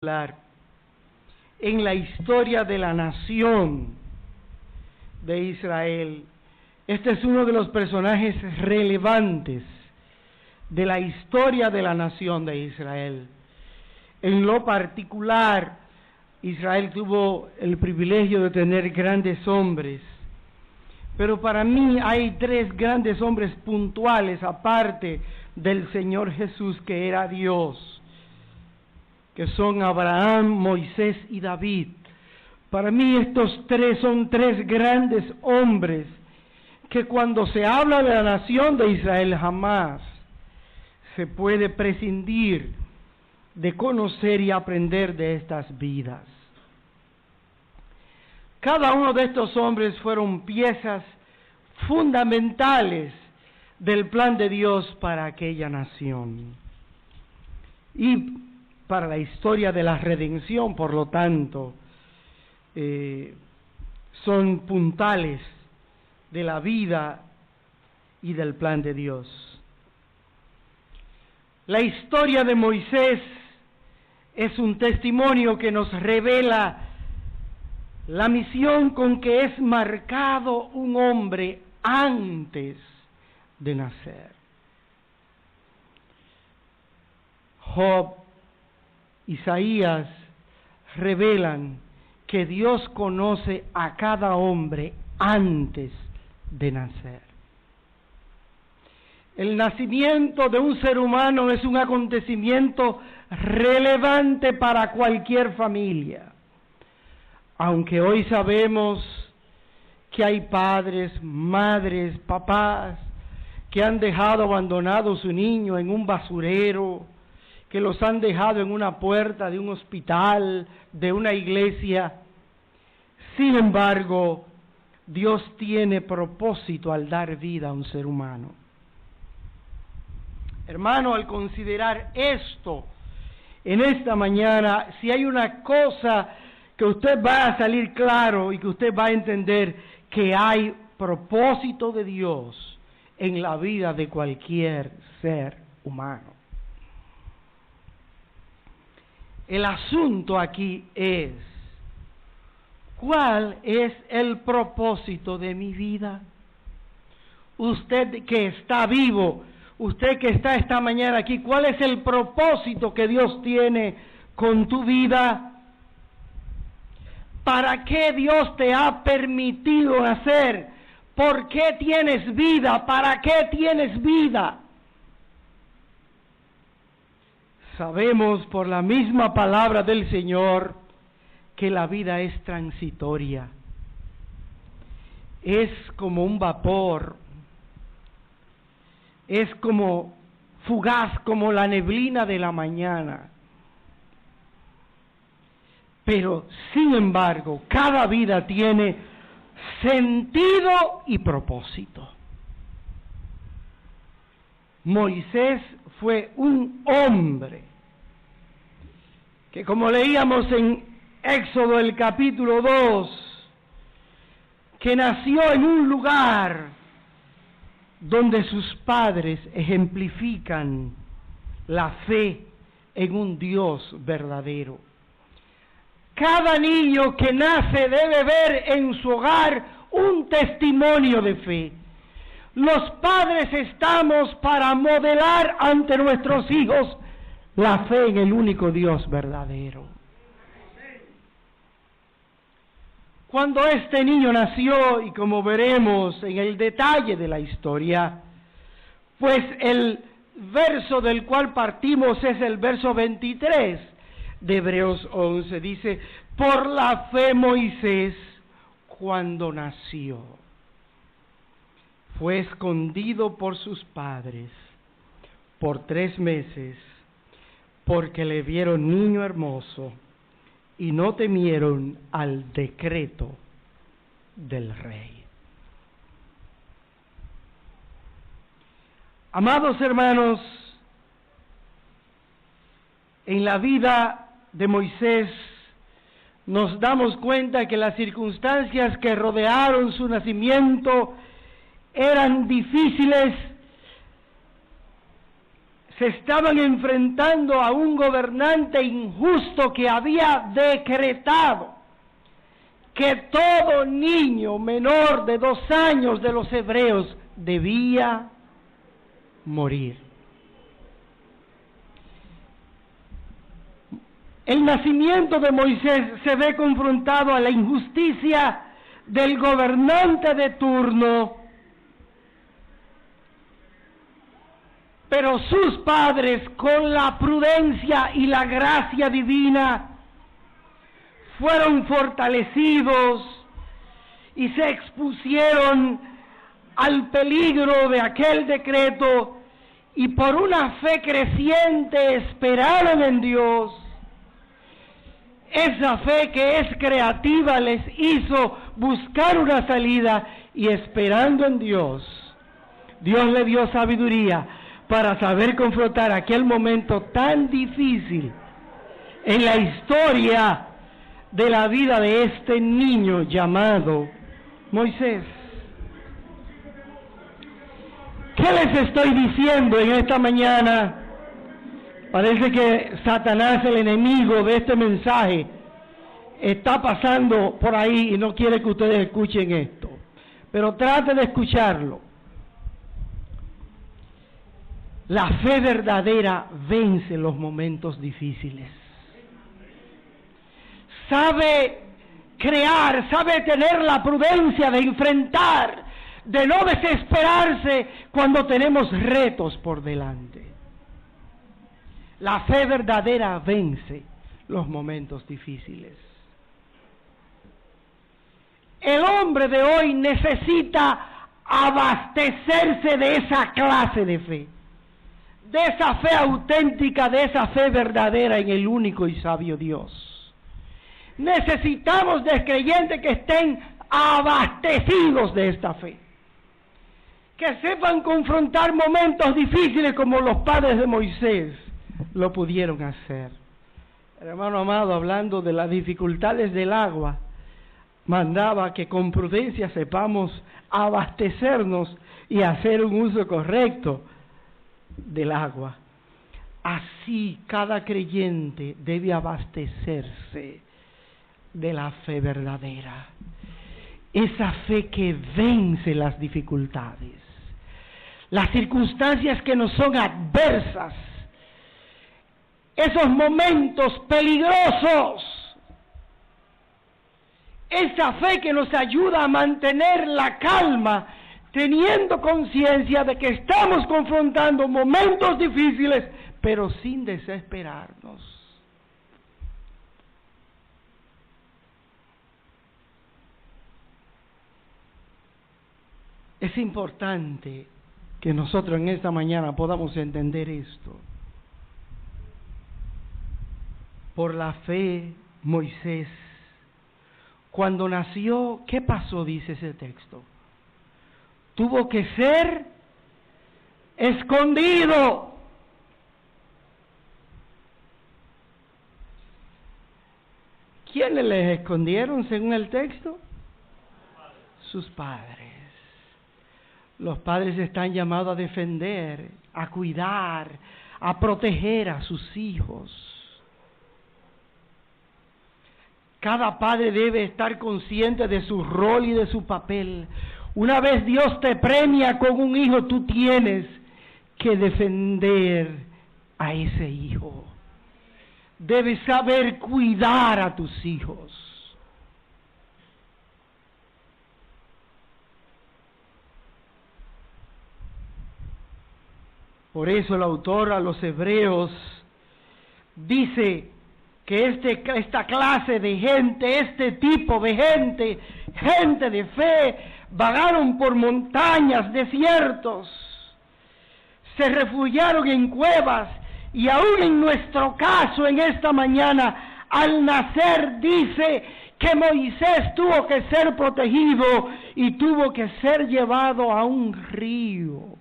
en la historia de la nación de Israel. Este es uno de los personajes relevantes de la historia de la nación de Israel. En lo particular, Israel tuvo el privilegio de tener grandes hombres, pero para mí hay tres grandes hombres puntuales, aparte del Señor Jesús, que era Dios, que son Abraham, Moisés y David. Para mí estos tres son tres grandes hombres que cuando se habla de la nación de Israel jamás se puede prescindir de conocer y aprender de estas vidas. Cada uno de estos hombres fueron piezas fundamentales del plan de Dios para aquella nación y para la historia de la redención. Por lo tanto, son puntales de la vida y del plan de Dios. La historia de Moisés es un testimonio que nos revela la misión con que es marcado un hombre antes de nacer. Job, Isaías revelan que Dios conoce a cada hombre antes de nacer. El nacimiento de un ser humano es un acontecimiento relevante para cualquier familia. Aunque hoy sabemos que hay padres, madres, papás que han dejado abandonado a su niño en un basurero, que los han dejado en una puerta de un hospital, de una iglesia. Sin embargo, Dios tiene propósito al dar vida a un ser humano. Hermano, al considerar esto, en esta mañana, si hay una cosa que usted va a salir claro y que usted va a entender, que hay propósito de Dios en la vida de cualquier ser humano. El asunto aquí es, ¿cuál es el propósito de mi vida? Usted que está vivo, usted que está esta mañana aquí, ¿cuál es el propósito que Dios tiene con tu vida? ¿Para qué Dios te ha permitido nacer? ¿Por qué tienes vida? ¿Para qué tienes vida? Sabemos por la misma palabra del Señor que la vida es transitoria. Es como un vapor, es como fugaz, como la neblina de la mañana. Pero, sin embargo, cada vida tiene sentido y propósito. Moisés fue un hombre que, como leíamos en Éxodo el capítulo 2, que nació en un lugar donde sus padres ejemplifican la fe en un Dios verdadero. Cada niño que nace debe ver en su hogar un testimonio de fe. Los padres estamos para modelar ante nuestros hijos la fe en el único Dios verdadero. Cuando este niño nació, y como veremos en el detalle de la historia, pues el verso del cual partimos es el verso 23 de Hebreos 11, dice: por la fe Moisés, cuando nació, fue escondido por sus padres por 3 meses, porque le vieron niño hermoso y no temieron al decreto del rey. Amados hermanos, en la vida de Moisés nos damos cuenta que las circunstancias que rodearon su nacimiento eran difíciles, se estaban enfrentando a un gobernante injusto que había decretado que todo niño menor de 2 años de los hebreos debía morir. El nacimiento de Moisés se ve confrontado a la injusticia del gobernante de turno, pero sus padres, con la prudencia y la gracia divina, fueron fortalecidos y se expusieron al peligro de aquel decreto, y por una fe creciente esperaron en Dios. Esa fe que es creativa les hizo buscar una salida, y esperando en Dios, Dios le dio sabiduría para saber confrontar aquel momento tan difícil en la historia de la vida de este niño llamado Moisés. ¿Qué les estoy diciendo en esta mañana? Parece que Satanás, el enemigo de este mensaje, está pasando por ahí y no quiere que ustedes escuchen esto. Pero trate de escucharlo. La fe verdadera vence los momentos difíciles. Sabe crear, sabe tener la prudencia de enfrentar, de no desesperarse cuando tenemos retos por delante. La fe verdadera vence los momentos difíciles. El hombre de hoy necesita abastecerse de esa clase de fe, de esa fe auténtica, de esa fe verdadera en el único y sabio Dios. Necesitamos de creyentes que estén abastecidos de esta fe, que sepan confrontar momentos difíciles como los padres de Moisés lo pudieron hacer. Hermano amado, hablando de las dificultades del agua, mandaba que con prudencia sepamos abastecernos y hacer un uso correcto del agua. Así cada creyente debe abastecerse de la fe verdadera, esa fe que vence las dificultades, las circunstancias que nos son adversas, esos momentos peligrosos, esa fe que nos ayuda a mantener la calma, teniendo conciencia de que estamos confrontando momentos difíciles, pero sin desesperarnos. Es importante que nosotros en esta mañana podamos entender esto. Por la fe, Moisés, cuando nació, ¿qué pasó? Dice ese texto. Tuvo que ser escondido. ¿Quiénes les escondieron según el texto? Sus padres. Los padres están llamados a defender, a cuidar, a proteger a sus hijos. Cada padre debe estar consciente de su rol y de su papel. Una vez Dios te premia con un hijo, tú tienes que defender a ese hijo. Debes saber cuidar a tus hijos. Por eso el autor a los Hebreos dice que esta clase de gente, este tipo de gente, gente de fe, vagaron por montañas, desiertos, se refugiaron en cuevas, y aún en nuestro caso, en esta mañana, al nacer dice que Moisés tuvo que ser protegido y tuvo que ser llevado a un río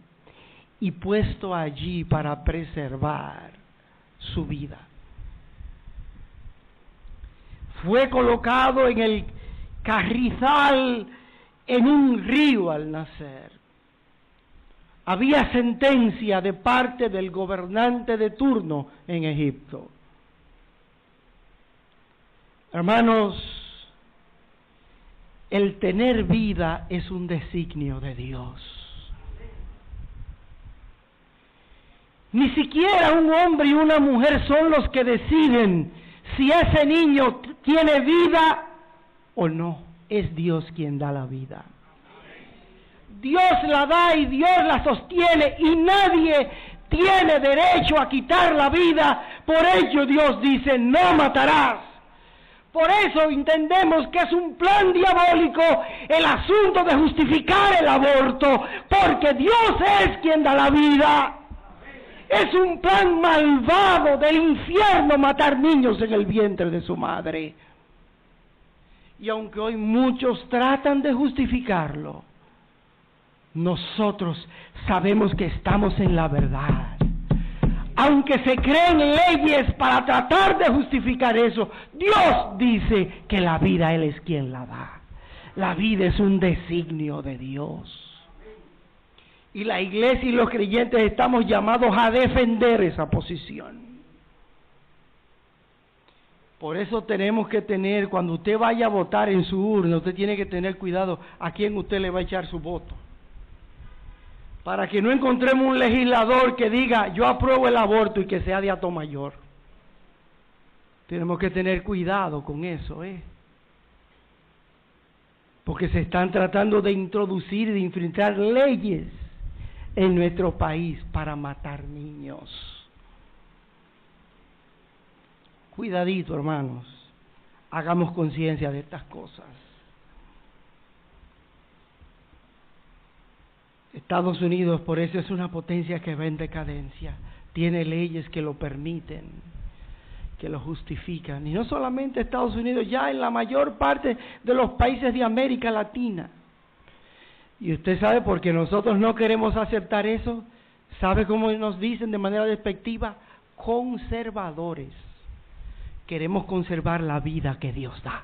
y puesto allí para preservar su vida. Fue colocado en el carrizal en un río al nacer. había sentencia de parte del gobernante de turno en Egipto. Hermanos, el tener vida es un designio de Dios. Ni siquiera un hombre y una mujer son los que deciden si ese niño tiene vida o no. Es Dios quien da la vida. Dios la da y Dios la sostiene y nadie tiene derecho a quitar la vida. Por ello Dios dice, no matarás. Por eso entendemos que es un plan diabólico el asunto de justificar el aborto, porque Dios es quien da la vida. Es un plan malvado del infierno matar niños en el vientre de su madre. Y aunque hoy muchos tratan de justificarlo, nosotros sabemos que estamos en la verdad. Aunque se creen leyes para tratar de justificar eso, Dios dice que la vida Él es quien la da. La vida es un designio de Dios. Y la iglesia y los creyentes estamos llamados a defender esa posición. Por eso tenemos que tener, cuando usted vaya a votar en su urna, usted tiene que tener cuidado a quién usted le va a echar su voto. Para que no encontremos un legislador que diga, yo apruebo el aborto y que sea de alto mayor. Tenemos que tener cuidado con eso, porque se están tratando de introducir y de infringir leyes en nuestro país para matar niños. Cuidadito, hermanos, hagamos conciencia de estas cosas. Estados Unidos, por eso es una potencia que va en decadencia. Tiene leyes que lo permiten, que lo justifican. Y no solamente Estados Unidos, ya en la mayor parte de los países de América Latina. Y usted sabe, porque nosotros no queremos aceptar eso, ¿sabe cómo nos dicen de manera despectiva? Conservadores. Queremos conservar la vida que Dios da.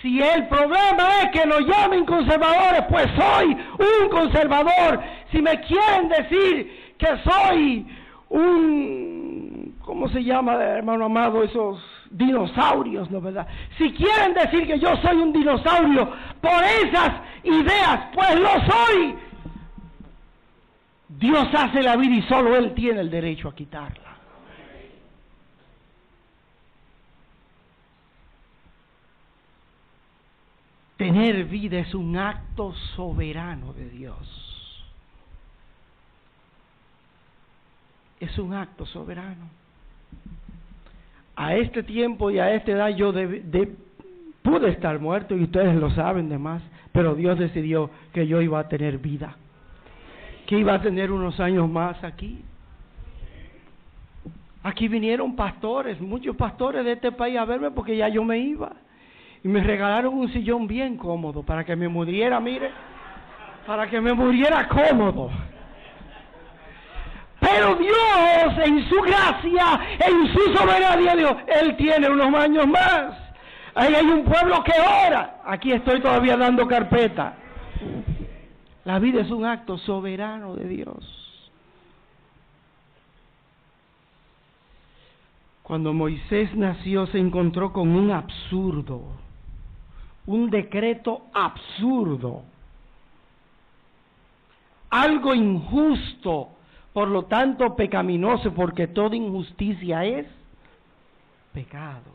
Si el problema es que nos llamen conservadores, pues soy un conservador. Si me quieren decir que soy un, ¿cómo se llama, hermano amado, esos dinosaurios, no verdad? Si quieren decir que yo soy un dinosaurio por esas ideas, pues lo soy. Dios hace la vida y solo Él tiene el derecho a quitarla. Tener vida es un acto soberano de Dios. Es un acto soberano. A este tiempo y a esta edad yo pude estar muerto y ustedes lo saben de más, pero Dios decidió que yo iba a tener vida, que iba a tener unos años más aquí. Aquí vinieron pastores, muchos pastores de este país a verme porque ya yo me iba. Y me regalaron un sillón bien cómodo para que me muriera, mire, para que me muriera cómodo. Pero Dios, en su gracia, en su soberanía, Dios, Él tiene unos años más. Ahí hay un pueblo que ora. Aquí estoy todavía dando carpeta. La vida es un acto soberano de Dios. Cuando Moisés nació se encontró con un absurdo, un decreto absurdo, algo injusto, por lo tanto pecaminoso, porque toda injusticia es pecado.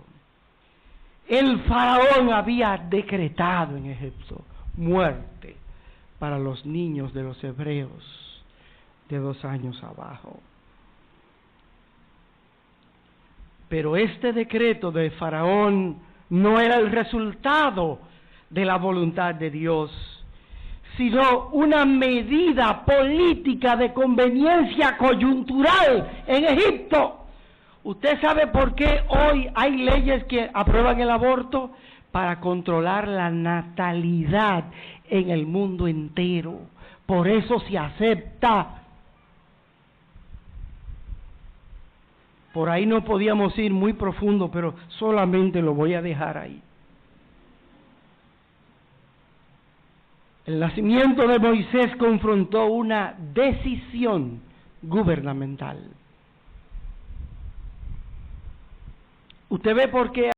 El faraón había decretado en Egipto muerte para los niños de los hebreos de 2 años abajo. Pero este decreto de faraón no era el resultado de la voluntad de Dios, sino una medida política de conveniencia coyuntural en Egipto. ¿Usted sabe por qué hoy hay leyes que aprueban el aborto? Para controlar la natalidad en el mundo entero. Por eso se acepta. Por ahí no podíamos ir muy profundo, pero solamente lo voy a dejar ahí. El nacimiento de Moisés confrontó una decisión gubernamental. Usted ve por qué